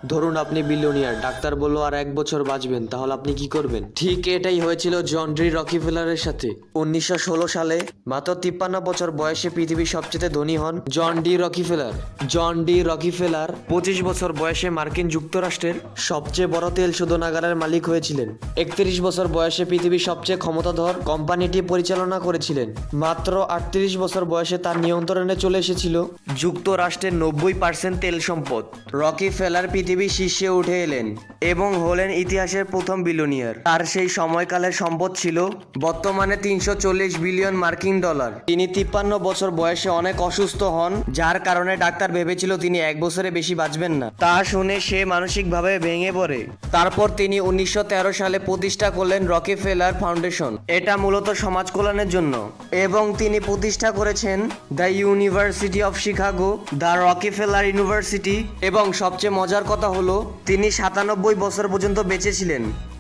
ধরুন আপনি billionaire, doctor বললো আর 1 বছর বাঁচবেন, তাহলে আপনি কি করবেন? ঠিক এটাই হয়েছিল জন ডি রকিফেলারের সাথে। 1916 সালে মাত্র 53 বছর বয়সে পৃথিবীর সবচেয়ে ধনী হন জন ডি রকিফেলার। জন ডি রকিফেলার 25 বছর বয়সে মার্কিন যুক্তরাষ্ট্রের সবচেয়ে বড় তেল শোধনাগারের মালিক হয়েছিলেন। 31 বছর বয়সে পৃথিবীর সবচেয়ে ক্ষমতাধর কোম্পানিটি পরিচালনা করেছিলেন। মাত্র 38 বছর বয়সে তার নিয়ন্ত্রণে চলে এসেছিল যুক্তরাষ্ট্রের 90% তেল সম্পদ। রকিফেলার পৃথিবীর শীর্ষে উঠে এলেন এবং হলেন ইতিহাসের প্রথম বিলিয়নিয়ার। তার সেই সময়কালের সম্পদ ছিল বর্তমানে 340 বিলিয়ন মার্কিন ডলার। তিনি 53 বছর বয়সে অনেক অসুস্থ হন, যার কারণে ডাক্তার ভেবেছিল তিনি 1 বছরে বেশি বাঁচবেন না। তা শুনে সে মানসিকভাবে ভেঙে পড়ে। তারপর তিনি 1913 সালে প্রতিষ্ঠা করলেন রকিফেলার ফাউন্ডেশন। এটা মূলত সমাজ কল্যাণের জন্য, এবং তিনি প্রতিষ্ঠা করেছেন the university of Chicago, the রকিফেলার university. এবং সবচেয়ে মজার কথা হলো তিনি 97 বছর পর্যন্ত বেঁচে ছিলেন।